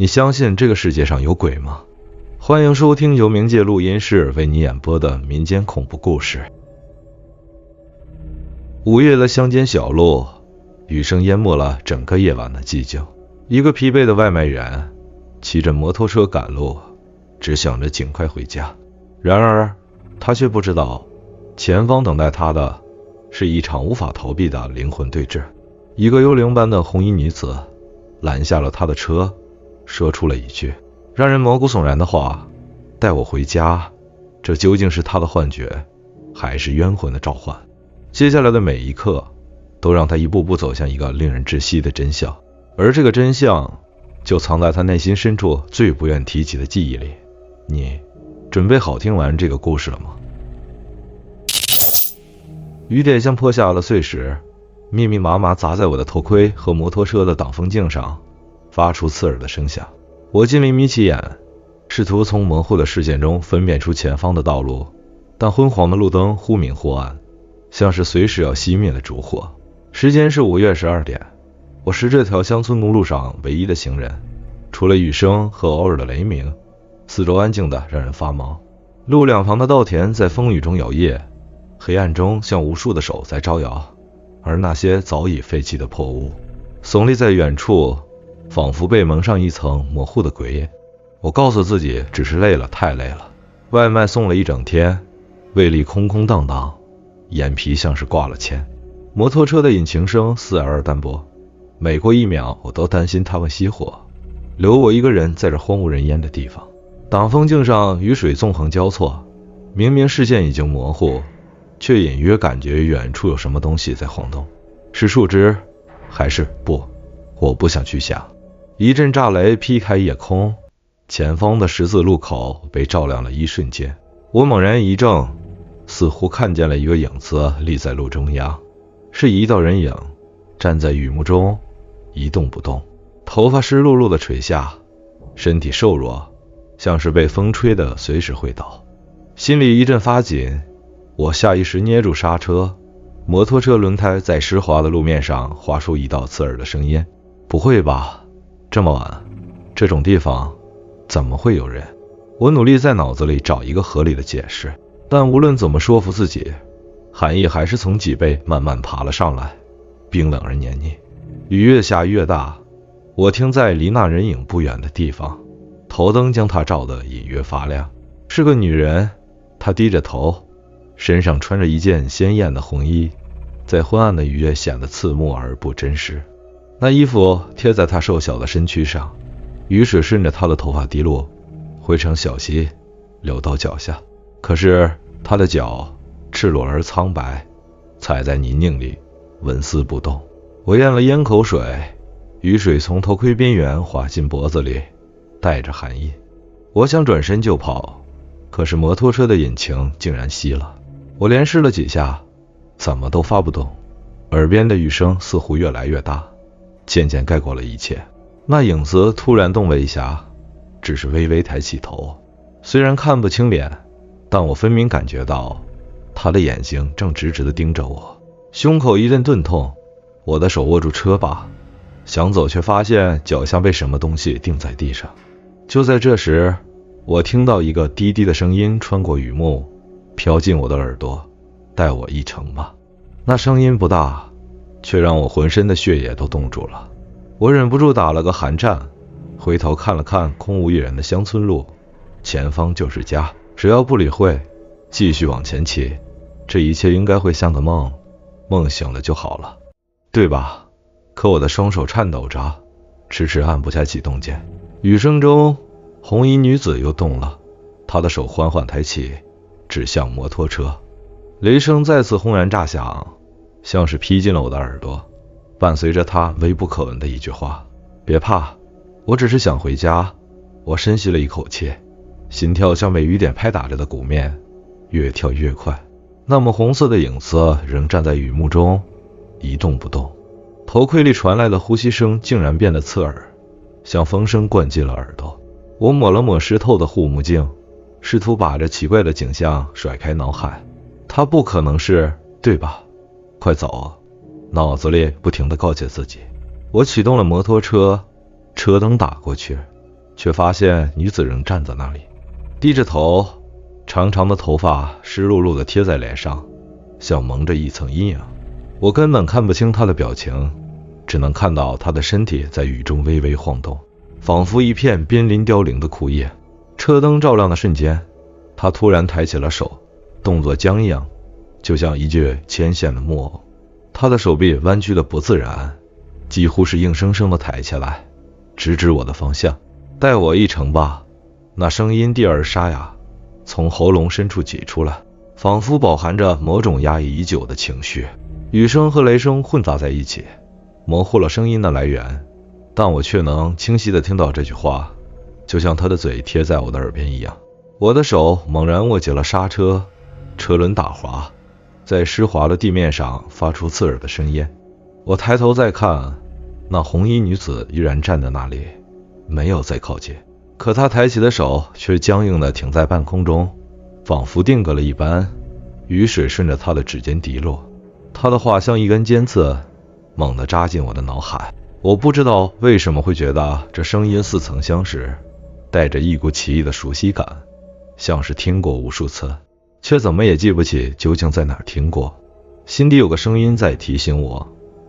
你相信这个世界上有鬼吗？欢迎收听由冥界录音室为你演播的民间恐怖故事。午夜的乡间小路，雨声淹没了整个夜晚的寂静。一个疲惫的外卖员骑着摩托车赶路，只想着尽快回家。然而他却不知道，前方等待他的是一场无法逃避的灵魂对峙。一个幽灵般的红衣女子拦下了他的车，说出了一句让人毛骨悚然的话：带我回家。这究竟是他的幻觉，还是冤魂的召唤？接下来的每一刻都让他一步步走向一个令人窒息的真相，而这个真相就藏在他内心深处最不愿提起的记忆里。你准备好听完这个故事了吗？雨点像泼下了碎石，密密麻麻砸在我的头盔和摩托车的挡风镜上，发出刺耳的声响。我尽力眯起眼，试图从模糊的视线中分辨出前方的道路，但昏黄的路灯忽明忽暗，像是随时要熄灭的烛火。时间是5月12点，我是这条乡村公路上唯一的行人，除了雨声和偶尔的雷鸣，四周安静的让人发毛。路两旁的稻田在风雨中摇曳，黑暗中像无数的手在招摇，而那些早已废弃的破屋耸立在远处，仿佛被蒙上一层模糊的鬼眼。我告诉自己只是累了，太累了。外卖送了一整天，胃里空空荡荡，眼皮像是挂了铅。摩托车的引擎声似而淡薄，每过1秒我都担心它会熄火，留我一个人在这荒无人烟的地方。挡风镜上雨水纵横交错，明明视线已经模糊，却隐约感觉远处有什么东西在晃动。是树枝，还是不？我不想去想。一阵炸雷劈开夜空，前方的十字路口被照亮了一瞬间。我猛然一怔，似乎看见了一个影子立在路中央，是一道人影，站在雨幕中一动不动，头发湿漉漉的垂下，身体瘦弱，像是被风吹的随时会倒。心里一阵发紧，我下意识捏住刹车，摩托车轮胎在湿滑的路面上划出一道刺耳的声音。不会吧，这么晚，这种地方怎么会有人？我努力在脑子里找一个合理的解释，但无论怎么说服自己，寒意还是从脊背慢慢爬了上来，冰冷而黏腻。雨越下越大，我听在离那人影不远的地方，头灯将它照得隐约发亮。是个女人，她低着头，身上穿着一件鲜艳的红衣，在昏暗的雨夜显得刺目而不真实。那衣服贴在她瘦小的身躯上，雨水顺着她的头发滴落，汇成小溪流到脚下。可是她的脚赤裸而苍白，踩在泥泞里纹丝不动。我咽了咽口水，雨水从头盔边缘滑进脖子里，带着寒意。我想转身就跑，可是摩托车的引擎竟然熄了。我连试了几下，怎么都发不动。耳边的雨声似乎越来越大，渐渐盖过了一切。那影子突然动了一下，只是微微抬起头，虽然看不清脸，但我分明感觉到他的眼睛正直直地盯着我。胸口一阵钝痛，我的手握住车把，想走却发现脚像被什么东西钉在地上。就在这时，我听到一个低低的声音穿过雨幕，飘进我的耳朵：带我一程吧。那声音不大，却让我浑身的血液都冻住了。我忍不住打了个寒战，回头看了看空无一人的乡村路，前方就是家。只要不理会，继续往前骑，这一切应该会像个梦，梦醒了就好了，对吧？可我的双手颤抖着，迟迟按不下启动键。雨声中，红衣女子又动了，她的手缓缓抬起，指向摩托车。雷声再次轰然炸响，像是劈进了我的耳朵，伴随着她微不可闻的一句话：别怕，我只是想回家。我深吸了一口气，心跳像被雨点拍打着的鼓面，越跳越快。那么红色的影子仍站在雨幕中一动不动，头盔里传来的呼吸声竟然变得刺耳，像风声灌进了耳朵。我抹了抹湿透的护目镜，试图把这奇怪的景象甩开脑海。它不可能是，对吧？快走！脑子里不停地告诫自己。我启动了摩托车，车灯打过去，却发现女子仍站在那里，低着头，长长的头发湿漉漉的贴在脸上，像蒙着一层阴影。我根本看不清她的表情，只能看到她的身体在雨中微微晃动，仿佛一片濒临凋零的枯叶。车灯照亮的瞬间，她突然抬起了手，动作僵硬，就像一具牵线的木偶。她的手臂弯曲的不自然，几乎是硬生生的抬起来，直指我的方向。待我一程吧。那声音低而沙哑，从喉咙深处挤出来，仿佛饱含着某种压抑已久的情绪。雨声和雷声混杂在一起，模糊了声音的来源，但我却能清晰地听到这句话，就像他的嘴贴在我的耳边一样。我的手猛然握紧了刹车，车轮打滑，在湿滑的地面上发出刺耳的声音。我抬头再看，那红衣女子依然站在那里，没有再靠近，可她抬起的手却僵硬地停在半空中，仿佛定格了一般。雨水顺着她的指尖滴落，她的话像一根尖刺，猛地扎进我的脑海。我不知道为什么会觉得这声音似曾相识，带着一股奇异的熟悉感，像是听过无数次，却怎么也记不起究竟在哪儿听过。心底有个声音在提醒我，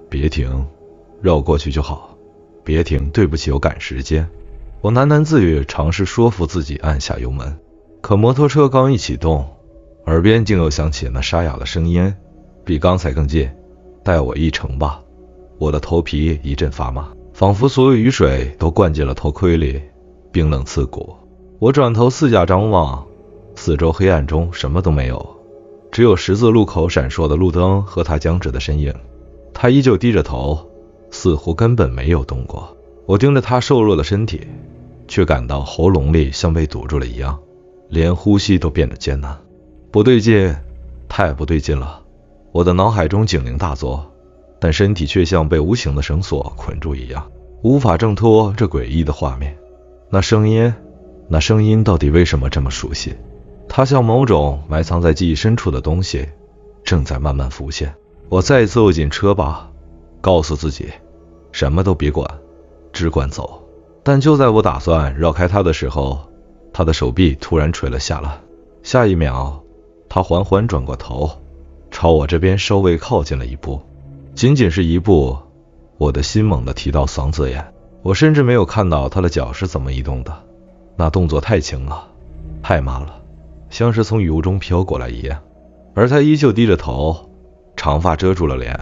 别停，绕过去就好，别停，对不起，有赶时间。我喃喃自语，尝试说服自己按下油门，可摩托车刚一启动，耳边竟又响起那沙哑的声音，比刚才更近，带我一程吧。我的头皮一阵发麻，仿佛所有雨水都灌进了头盔里，冰冷刺骨。我转头四下张望，四周黑暗中什么都没有，只有十字路口闪烁的路灯和他僵直的身影。他依旧低着头，似乎根本没有动过。我盯着他瘦弱的身体，却感到喉咙里像被堵住了一样，连呼吸都变得艰难。不对劲，太不对劲了。我的脑海中警铃大作，但身体却像被无形的绳索捆住一样，无法挣脱这诡异的画面。那声音到底为什么这么熟悉？它像某种埋藏在记忆深处的东西，正在慢慢浮现。我再一次握紧车把，告诉自己什么都别管，只管走。但就在我打算绕开他的时候，他的手臂突然垂了下来，下一秒他缓缓转过头，朝我这边稍微靠近了一步。仅仅是一步，我的心猛地提到嗓子眼。我甚至没有看到他的脚是怎么移动的，那动作太轻了，太慢了，像是从雨雾中飘过来一样。而他依旧低着头，长发遮住了脸，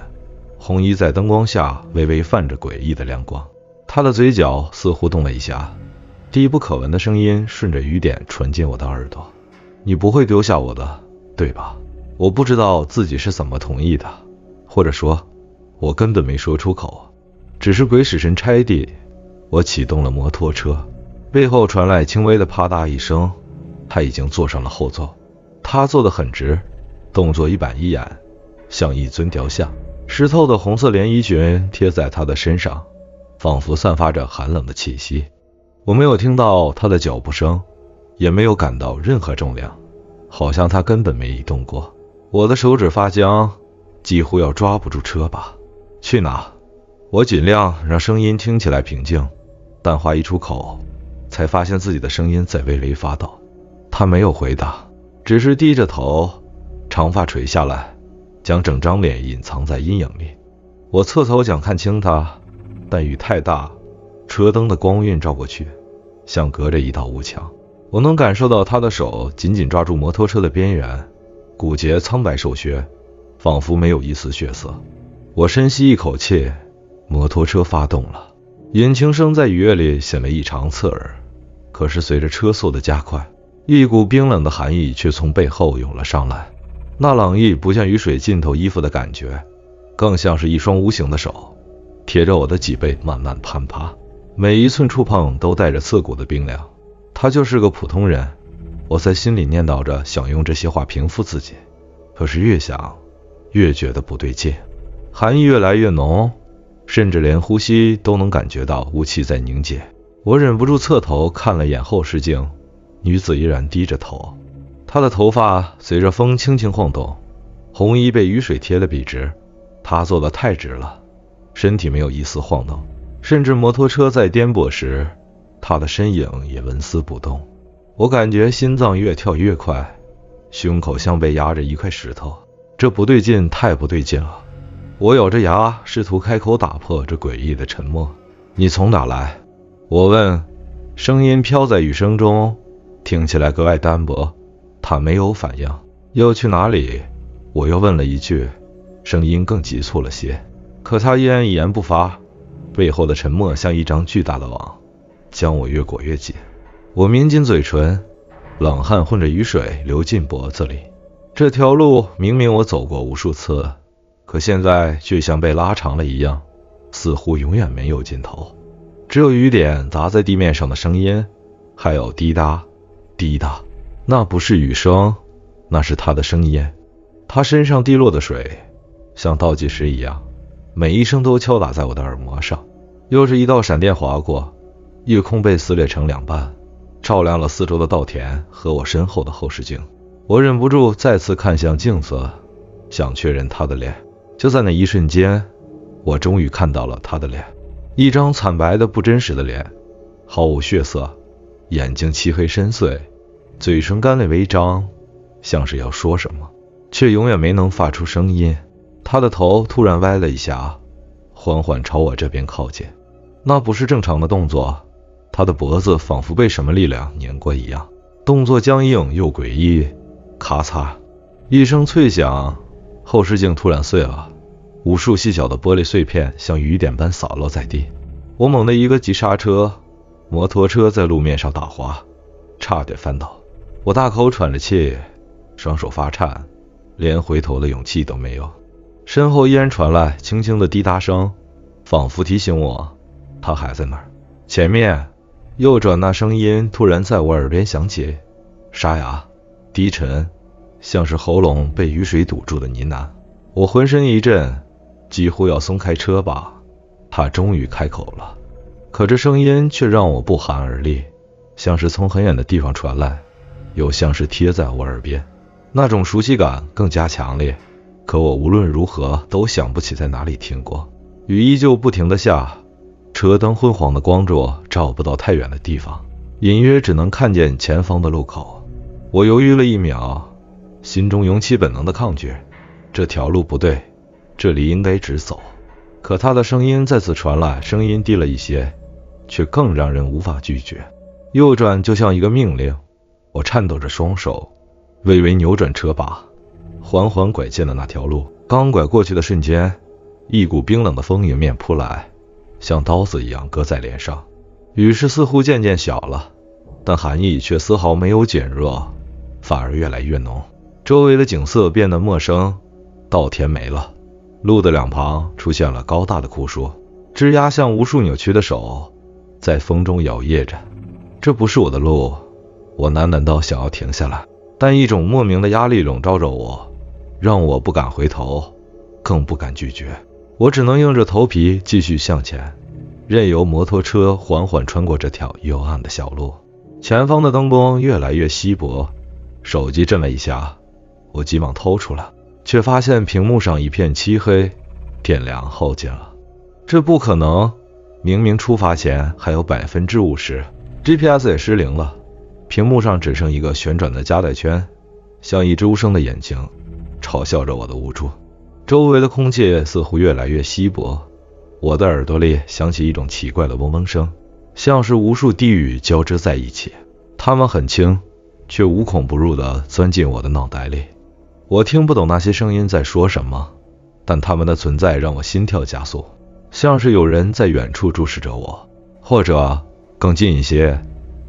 红衣在灯光下微微泛着诡异的亮光。他的嘴角似乎动了一下，低不可闻的声音顺着雨点传进我的耳朵：你不会丢下我的，对吧？我不知道自己是怎么同意的，或者说我根本没说出口，只是鬼使神差地，我启动了摩托车。背后传来轻微的啪嗒一声，他已经坐上了后座。他坐得很直，动作一板一眼，像一尊雕像。湿透的红色连衣裙贴在他的身上，仿佛散发着寒冷的气息。我没有听到他的脚步声，也没有感到任何重量，好像他根本没移动过。我的手指发僵，几乎要抓不住车把。去哪？我尽量让声音听起来平静，但话一出口，才发现自己的声音在微微发抖。他没有回答，只是低着头，长发垂下来，将整张脸隐藏在阴影里。我侧头想看清他，但雨太大，车灯的光晕照过去，像隔着一道雾墙。我能感受到他的手紧紧抓住摩托车的边缘，骨节苍白瘦削，仿佛没有一丝血色。我深吸一口气，摩托车发动了，引擎声在雨夜里显得异常刺耳。可是随着车速的加快，一股冰冷的寒意却从背后涌了上来。那冷意不像雨水浸透衣服的感觉，更像是一双无形的手贴着我的脊背慢慢攀爬，每一寸触碰都带着刺骨的冰凉。他就是个普通人，我在心里念叨着想用这些话平复自己，可是越想越觉得不对劲。寒意越来越浓，甚至连呼吸都能感觉到雾气在凝结。我忍不住侧头看了眼后视镜，女子依然低着头，她的头发随着风轻轻晃动，红衣被雨水贴了笔直，她坐得太直了，身体没有一丝晃动，甚至摩托车在颠簸时，他的身影也纹丝不动。我感觉心脏越跳越快，胸口像被压着一块石头，这不对劲，太不对劲了。我咬着牙，试图开口打破这诡异的沉默。你从哪来？我问，声音飘在雨声中，听起来格外单薄。他没有反应。要去哪里？我又问了一句，声音更急促了些。可他依然一言不发，背后的沉默像一张巨大的网，将我越裹越紧。我抿紧嘴唇，冷汗混着雨水流进脖子里。这条路明明我走过无数次，可现在却像被拉长了一样，似乎永远没有尽头。只有雨点砸在地面上的声音，还有滴答滴答。那不是雨声，那是他的声音。他身上滴落的水像倒计时一样，每一声都敲打在我的耳膜上。又是一道闪电划过，夜空被撕裂成两半，照亮了四周的稻田和我身后的后视镜。我忍不住再次看向镜子，想确认他的脸。就在那一瞬间，我终于看到了他的脸，一张惨白的不真实的脸，毫无血色，眼睛漆黑深邃，嘴唇干裂微张，像是要说什么，却永远没能发出声音。他的头突然歪了一下，缓缓朝我这边靠近。那不是正常的动作，他的脖子仿佛被什么力量碾过一样，动作僵硬又诡异。咔嚓一声脆响，后视镜突然碎了，无数细小的玻璃碎片像雨点般洒落在地。我猛地一个急刹车，摩托车在路面上打滑，差点翻倒。我大口喘着气，双手发颤，连回头的勇气都没有。身后依然传来轻轻的滴答声，仿佛提醒我他还在那儿。前面右转，那声音突然在我耳边响起，沙哑低沉，像是喉咙被雨水堵住的呢喃。我浑身一震，几乎要松开车把。他终于开口了，可这声音却让我不寒而栗，像是从很远的地方传来，又像是贴在我耳边。那种熟悉感更加强烈，可我无论如何都想不起在哪里听过。雨依旧不停地下，车灯昏黄的光柱照不到太远的地方，隐约只能看见前方的路口。我犹豫了一秒，心中涌起本能的抗拒，这条路不对，这里应该直走。可他的声音再次传来，声音低了一些，却更让人无法拒绝。右转就像一个命令，我颤抖着双手，微微扭转车把，缓缓拐进了那条路。刚拐过去的瞬间，一股冰冷的风迎面扑来，像刀子一样割在脸上。雨势似乎渐渐小了，但寒意却丝毫没有减弱，反而越来越浓。周围的景色变得陌生，稻田没了，路的两旁出现了高大的枯树，枝桠像无数扭曲的手，在风中摇曳着。这不是我的路，我喃喃道，想要停下来，但一种莫名的压力笼罩着我，让我不敢回头，更不敢拒绝。我只能硬着头皮继续向前，任由摩托车缓缓穿过这条幽暗的小路。前方的灯光越来越稀薄，手机震了一下，我急忙掏出来，却发现屏幕上一片漆黑，电量耗尽了。这不可能，明明出发前还有50%， GPS 也失灵了，屏幕上只剩一个旋转的夹带圈，像一只无声的眼睛嘲笑着我的无助。周围的空气似乎越来越稀薄，我的耳朵里响起一种奇怪的嗡嗡声，像是无数低语交织在一起，它们很轻，却无孔不入地钻进我的脑袋里。我听不懂那些声音在说什么，但它们的存在让我心跳加速，像是有人在远处注视着我，或者更近一些，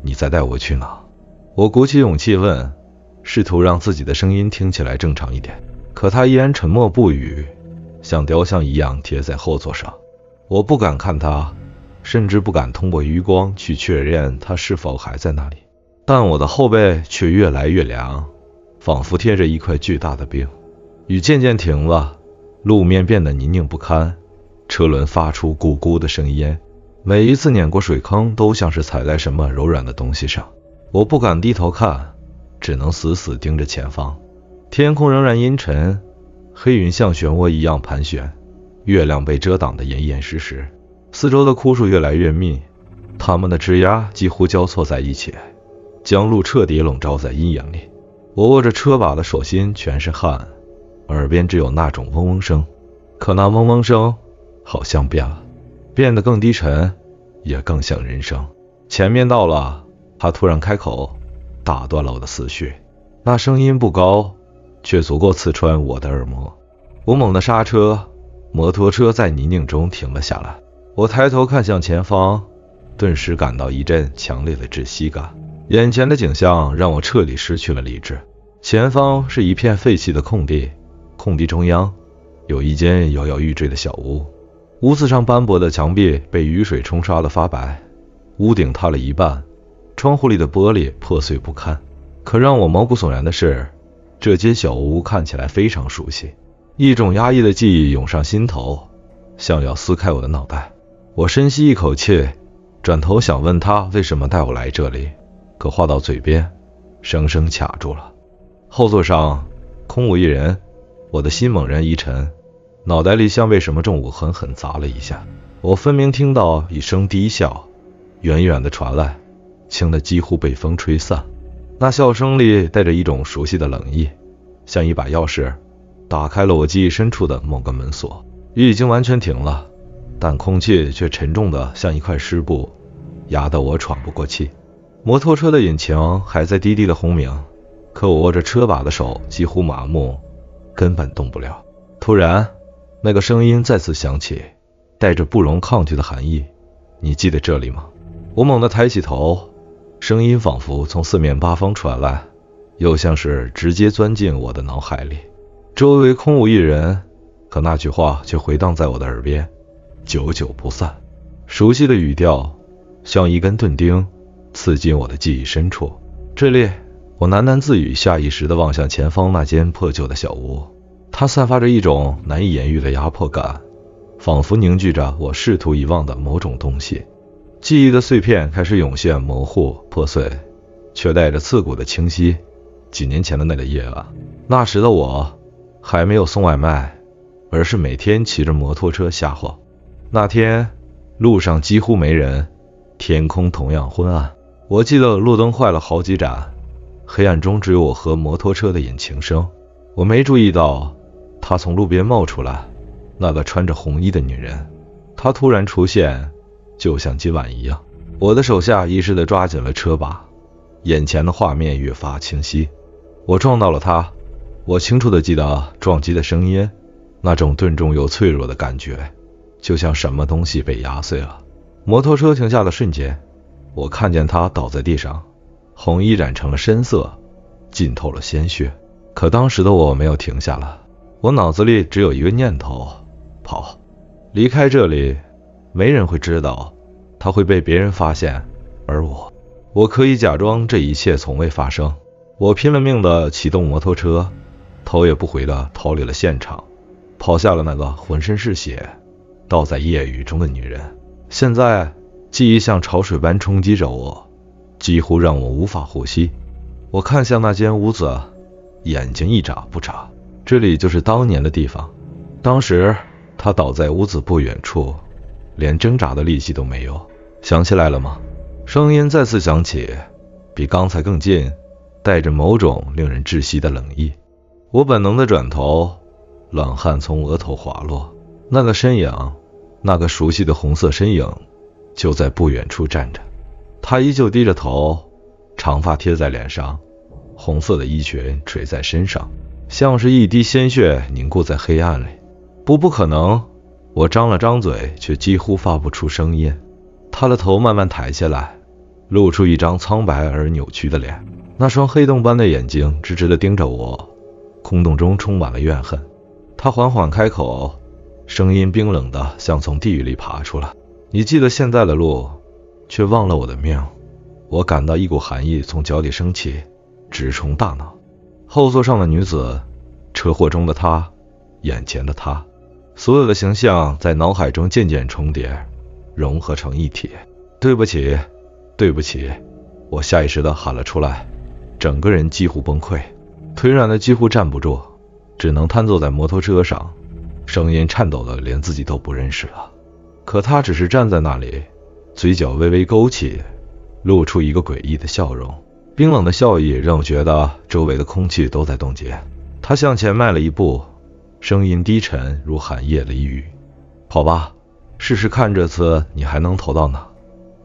你在带我去哪？我鼓起勇气问，试图让自己的声音听起来正常一点，可他依然沉默不语，像雕像一样贴在后座上。我不敢看他，甚至不敢通过余光去确认他是否还在那里，但我的后背却越来越凉，仿佛贴着一块巨大的冰。雨渐渐停了，路面变得泥泞不堪，车轮发出咕咕的声音，每一次碾过水坑都像是踩在什么柔软的东西上。我不敢低头看，只能死死盯着前方。天空仍然阴沉，黑云像漩涡一样盘旋，月亮被遮挡得严严实实，四周的枯树越来越密，它们的枝桠几乎交错在一起，将路彻底笼罩在阴影里。我握着车把的手心全是汗，耳边只有那种嗡嗡声，可那嗡嗡声好像变了，变得更低沉，也更像人声。前面到了，他突然开口，打断了我的思绪。那声音不高，却足够刺穿我的耳膜。我猛地刹车，摩托车在泥泞中停了下来。我抬头看向前方，顿时感到一阵强烈的窒息感。眼前的景象让我彻底失去了理智。前方是一片废弃的空地，空地中央有一间摇摇欲坠的小屋，屋子上斑驳的墙壁被雨水冲刷得发白，屋顶塌了一半，窗户里的玻璃破碎不堪。可让我毛骨悚然的是，这间小屋看起来非常熟悉，一种压抑的记忆涌上心头，像要撕开我的脑袋。我深吸一口气，转头想问他为什么带我来这里，可话到嘴边，生生卡住了。后座上空无一人，我的心猛然一沉，脑袋里像被什么重物狠狠砸了一下。我分明听到一声低笑，远远地传来，轻得几乎被风吹散。那笑声里带着一种熟悉的冷意，像一把钥匙打开了我记忆深处的某个门锁。雨已经完全停了，但空气却沉重的像一块湿布，压得我喘不过气。摩托车的引擎还在低低的轰鸣，可我握着车把的手几乎麻木，根本动不了。突然，那个声音再次响起，带着不容抗拒的寒意。你记得这里吗？我猛地抬起头，声音仿佛从四面八方传来，又像是直接钻进我的脑海里。周围空无一人，可那句话却回荡在我的耳边，久久不散。熟悉的语调像一根钝钉，刺进我的记忆深处。这里，我喃喃自语，下意识地望向前方那间破旧的小屋，它散发着一种难以言喻的压迫感，仿佛凝聚着我试图遗忘的某种东西。记忆的碎片开始涌现，模糊破碎，却带着刺骨的清晰。几年前的那个夜晚，那时的我还没有送外卖，而是每天骑着摩托车瞎晃。那天路上几乎没人，天空同样昏暗。我记得路灯坏了好几盏，黑暗中只有我和摩托车的引擎声。我没注意到她从路边冒出来，那个穿着红衣的女人。她突然出现，就像今晚一样。我的手下一时地抓紧了车把，眼前的画面越发清晰。我撞到了她，我清楚地记得撞击的声音，那种钝重又脆弱的感觉，就像什么东西被压碎了。摩托车停下的瞬间，我看见她倒在地上，红衣染成了深色，浸透了鲜血。可当时的我没有停下来，我脑子里只有一个念头：跑，离开这里。没人会知道，他会被别人发现，而我可以假装这一切从未发生。我拼了命地启动摩托车，头也不回地逃离了现场，抛下了那个浑身是血倒在夜雨中的女人。现在记忆像潮水般冲击着我，几乎让我无法呼吸。我看向那间屋子，眼睛一眨不眨。这里就是当年的地方，当时他倒在屋子不远处，连挣扎的力气都没有。想起来了吗？声音再次响起，比刚才更近，带着某种令人窒息的冷意。我本能的转头，冷汗从额头滑落。那个身影，那个熟悉的红色身影，就在不远处站着。他依旧低着头，长发贴在脸上，红色的衣裙垂在身上，像是一滴鲜血凝固在黑暗里。不可能！我张了张嘴，却几乎发不出声音。他的头慢慢抬起来，露出一张苍白而扭曲的脸，那双黑洞般的眼睛直直地盯着我，空洞中充满了怨恨。他缓缓开口，声音冰冷的像从地狱里爬出来。你记得现在的路，却忘了我的命。我感到一股寒意从脚底升起，直冲大脑。后座上的女子，车祸中的她，眼前的她，所有的形象在脑海中渐渐重叠，融合成一体。对不起，对不起，我下意识地喊了出来，整个人几乎崩溃，腿软的几乎站不住，只能瘫坐在摩托车上，声音颤抖的连自己都不认识了。可他只是站在那里，嘴角微微勾起，露出一个诡异的笑容。冰冷的笑意让我觉得周围的空气都在冻结。他向前迈了一步，声音低沉如寒夜雷雨。跑吧，试试看这次你还能投到哪。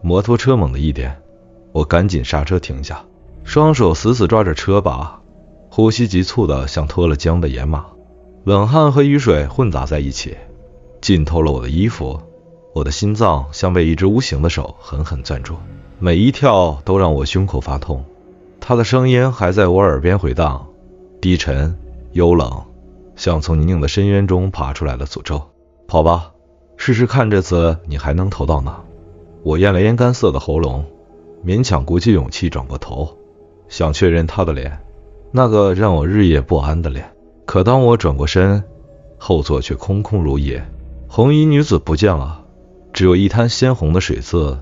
摩托车猛地一点，我赶紧刹车停下，双手死死抓着车把，呼吸急促的像脱了缰的野马。冷汗和雨水混杂在一起，浸透了我的衣服。我的心脏像被一只无形的手狠狠攥住，每一跳都让我胸口发痛。他的声音还在我耳边回荡，低沉幽冷，像从泥泞的深渊中爬出来的诅咒。跑吧，试试看这次你还能投到哪。我咽了咽干涩的喉咙，勉强鼓起勇气转过头，想确认他的脸，那个让我日夜不安的脸。可当我转过身，后座却空空如也，红衣女子不见了，只有一滩鲜红的水渍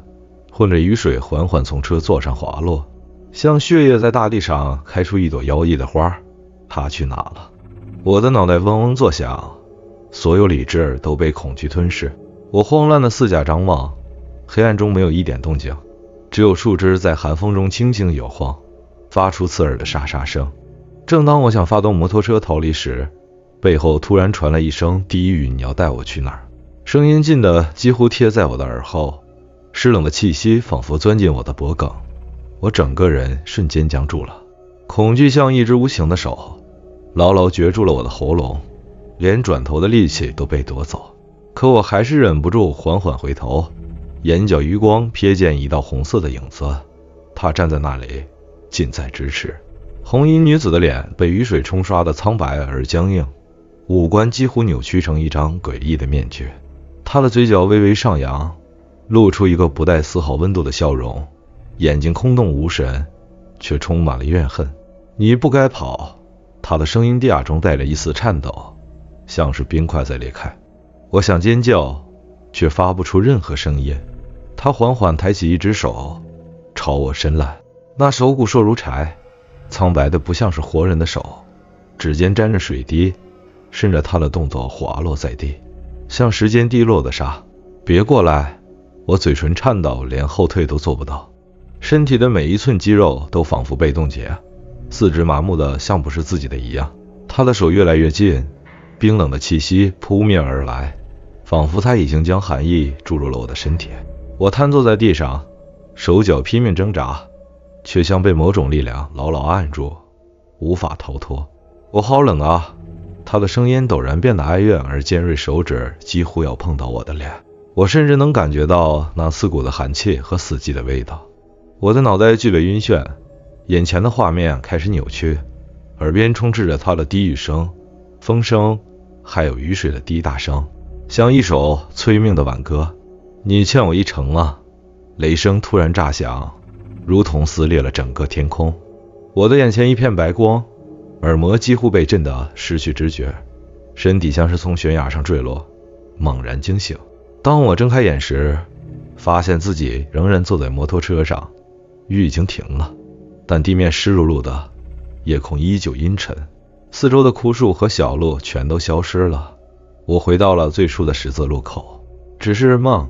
混着雨水缓缓从车座上滑落，像血液在大地上开出一朵妖异的花。她去哪了？我的脑袋嗡嗡作响，所有理智都被恐惧吞噬。我慌乱的四下张望，黑暗中没有一点动静，只有树枝在寒风中轻轻摇晃，发出刺耳的沙沙声。正当我想发动摩托车逃离时，背后突然传来一声低语：你要带我去哪儿？声音近的几乎贴在我的耳后，湿冷的气息仿佛钻进我的脖颈，我整个人瞬间僵住了。恐惧像一只无形的手，牢牢攫住了我的喉咙，连转头的力气都被夺走。可我还是忍不住缓缓回头，眼角余光瞥见一道红色的影子，她站在那里，近在咫尺。红衣女子的脸被雨水冲刷的苍白而僵硬，五官几乎扭曲成一张诡异的面具。她的嘴角微微上扬，露出一个不带丝毫温度的笑容，眼睛空洞无神，却充满了怨恨。你不该跑。她的声音低哑中带着一丝颤抖，像是冰块在裂开。我想尖叫，却发不出任何声音。她缓缓抬起一只手，朝我伸来，那手骨瘦如柴，苍白的不像是活人的手，指尖沾着水滴，顺着她的动作滑落在地，像时间滴落的沙。别过来！我嘴唇颤抖，连后退都做不到，身体的每一寸肌肉都仿佛被冻结，四肢麻木的像不是自己的一样。她的手越来越近，冰冷的气息扑面而来，仿佛她已经将寒意注入了我的身体。我瘫坐在地上，手脚拼命挣扎，却像被某种力量牢牢按住，无法逃脱。我好冷啊！她的声音陡然变得哀怨，而尖锐手指几乎要碰到我的脸。我甚至能感觉到那刺骨的寒气和死寂的味道。我的脑袋剧烈晕眩，眼前的画面开始扭曲，耳边充斥着她的低语声、风声，还有雨水的滴答声，像一首催命的挽歌。你欠我一程啊！雷声突然炸响，如同撕裂了整个天空。我的眼前一片白光，耳膜几乎被震得失去知觉，身体像是从悬崖上坠落，猛然惊醒。当我睁开眼时，发现自己仍然坐在摩托车上，雨已经停了，但地面湿漉漉的，夜空依旧阴沉，四周的枯树和小路全都消失了。我回到了最初的十字路口，只是梦。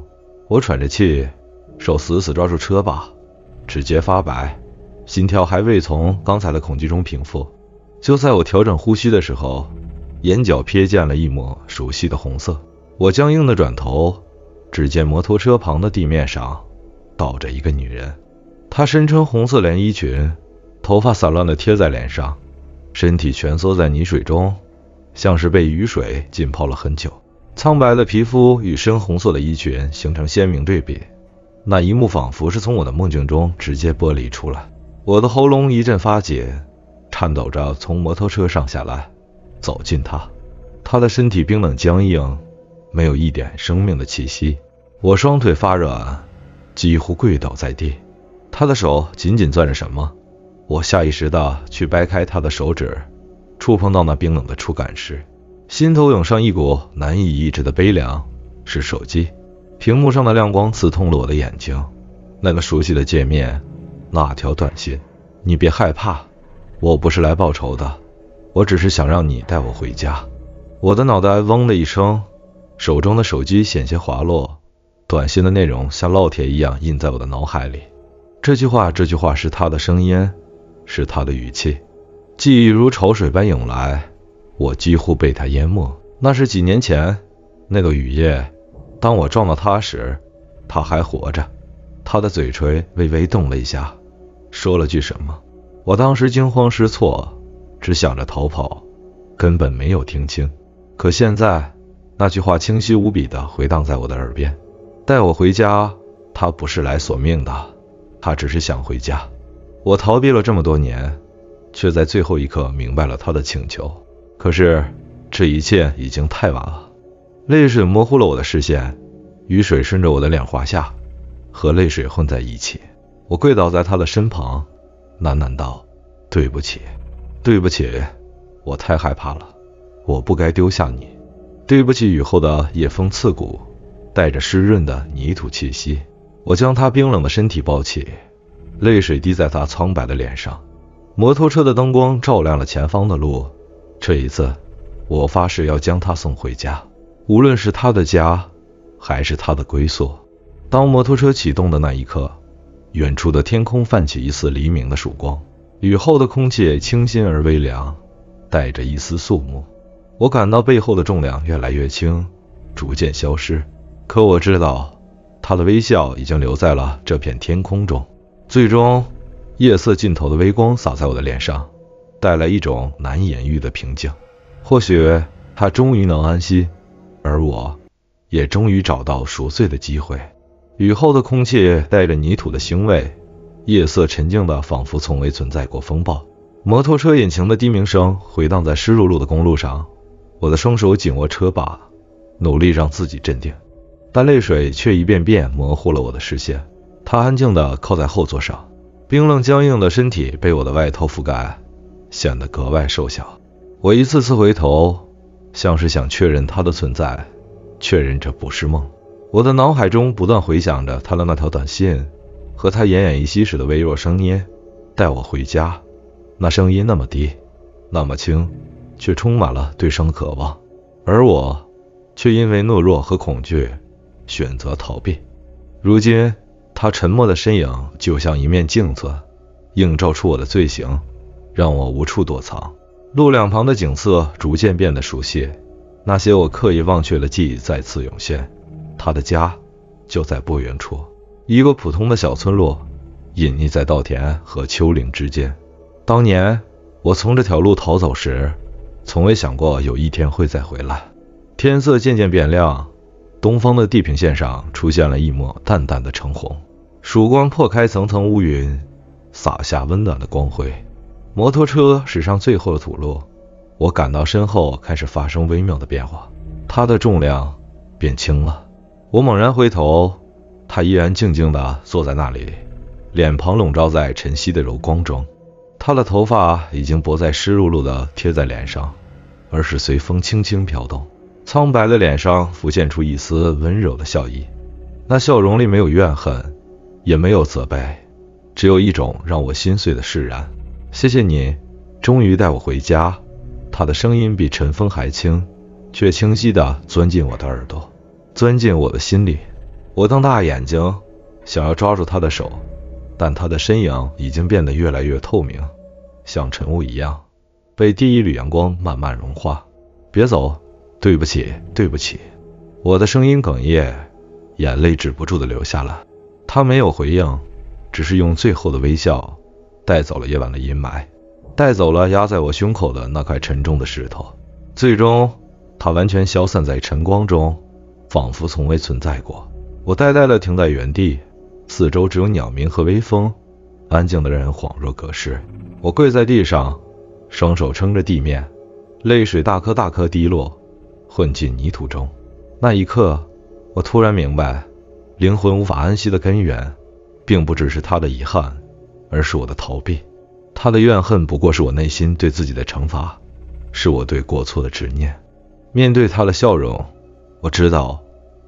我喘着气，手死死抓住车把，指节发白，心跳还未从刚才的恐惧中平复。就在我调整呼吸的时候，眼角瞥见了一抹熟悉的红色。我僵硬的转头，只见摩托车旁的地面上倒着一个女人，她身穿红色连衣裙，头发散乱地贴在脸上，身体蜷缩在泥水中，像是被雨水浸泡了很久。苍白的皮肤与深红色的衣裙形成鲜明对比，那一幕仿佛是从我的梦境中直接剥离出来。我的喉咙一阵发紧，颤抖着从摩托车上下来，走近她。她的身体冰冷僵硬，没有一点生命的气息。我双腿发软，几乎跪倒在地。她的手紧紧攥着什么，我下意识地去掰开她的手指，触碰到那冰冷的触感时，心头涌上一股难以抑制的悲凉。是手机，屏幕上的亮光刺痛了我的眼睛，那个熟悉的界面，那条短信：你别害怕，我不是来报仇的，我只是想让你带我回家。我的脑袋嗡的一声，手中的手机险些滑落，短信的内容像烙铁一样印在我的脑海里。这句话是他的声音，是他的语气，记忆如潮水般涌来，我几乎被他淹没。那是几年前，那个雨夜，当我撞到他时，他还活着，他的嘴唇微微动了一下，说了句什么。我当时惊慌失措，只想着逃跑，根本没有听清。可现在，那句话清晰无比地回荡在我的耳边，带我回家。他不是来索命的，他只是想回家。我逃避了这么多年，却在最后一刻明白了他的请求。可是这一切已经太晚了。泪水模糊了我的视线，雨水顺着我的脸滑下，和泪水混在一起。我跪倒在他的身旁，喃喃道：对不起，对不起，我太害怕了，我不该丢下你。对不起。雨后的夜风刺骨，带着湿润的泥土气息。我将他冰冷的身体抱起，泪水滴在他苍白的脸上。摩托车的灯光照亮了前方的路，这一次我发誓要将他送回家，无论是他的家还是他的归宿。当摩托车启动的那一刻，远处的天空泛起一丝黎明的曙光，雨后的空气清新而微凉，带着一丝肃穆。我感到背后的重量越来越轻，逐渐消失。可我知道，他的微笑已经留在了这片天空中。最终，夜色尽头的微光洒在我的脸上，带来一种难以言喻的平静。或许他终于能安息，而我也终于找到赎罪的机会。雨后的空气带着泥土的腥味，夜色沉静的仿佛从未存在过风暴。摩托车引擎的低鸣声回荡在湿漉漉的公路上，我的双手紧握车把，努力让自己镇定，但泪水却一遍遍模糊了我的视线。他安静地靠在后座上，冰冷僵硬的身体被我的外套覆盖，显得格外瘦小。我一次次回头，像是想确认他的存在，确认这不是梦。我的脑海中不断回响着他的那条短信和他奄奄一息时的微弱声音，带我回家。那声音那么低，那么轻，却充满了对生的渴望，而我却因为懦弱和恐惧选择逃避。如今他沉默的身影就像一面镜子，映照出我的罪行，让我无处躲藏。路两旁的景色逐渐变得熟悉，那些我刻意忘却的记忆再次涌现。他的家就在不远处，一个普通的小村落，隐匿在稻田和丘陵之间。当年我从这条路逃走时，从未想过有一天会再回来。天色渐渐变亮，东方的地平线上出现了一抹淡淡的橙红，曙光破开层层乌云，洒下温暖的光辉。摩托车驶上最后的土路，我感到身后开始发生微妙的变化，它的重量变轻了。我猛然回头，他依然静静地坐在那里，脸庞笼罩在晨曦的柔光中。他的头发已经不再湿漉漉地贴在脸上，而是随风轻轻飘动。苍白的脸上浮现出一丝温柔的笑意，那笑容里没有怨恨，也没有责备，只有一种让我心碎的释然。谢谢你，终于带我回家。他的声音比晨风还轻，却清晰地钻进我的耳朵，钻进我的心里。我瞪大眼睛，想要抓住他的手，但他的身影已经变得越来越透明，像晨雾一样，被第一缕阳光慢慢融化。别走，对不起，对不起。我的声音哽咽，眼泪止不住地流下来。他没有回应，只是用最后的微笑带走了夜晚的阴霾，带走了压在我胸口的那块沉重的石头。最终它完全消散在晨光中，仿佛从未存在过。我呆呆地停在原地，四周只有鸟鸣和微风，安静的人恍若隔世。我跪在地上，双手撑着地面，泪水大颗大颗滴落，混进泥土中。那一刻，我突然明白，灵魂无法安息的根源并不只是他的遗憾，而是我的逃避。他的怨恨不过是我内心对自己的惩罚，是我对过错的执念。面对他的笑容，我知道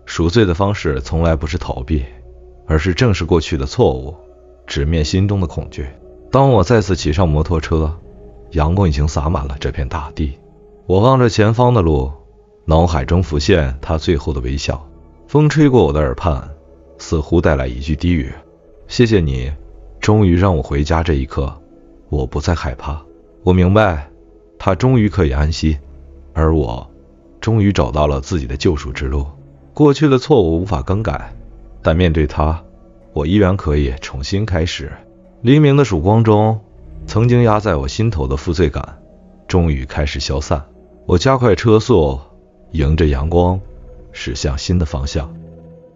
赎罪的方式从来不是逃避，而是正视过去的错误，直面心中的恐惧。当我再次骑上摩托车，阳光已经洒满了这片大地。我望着前方的路，脑海中浮现他最后的微笑，风吹过我的耳畔，似乎带来一句低语：谢谢你，终于让我回家。这一刻，我不再害怕。我明白，他终于可以安息，而我终于找到了自己的救赎之路。过去的错误无法更改，但面对他，我依然可以重新开始。黎明的曙光中，曾经压在我心头的负罪感终于开始消散。我加快车速，迎着阳光驶向新的方向。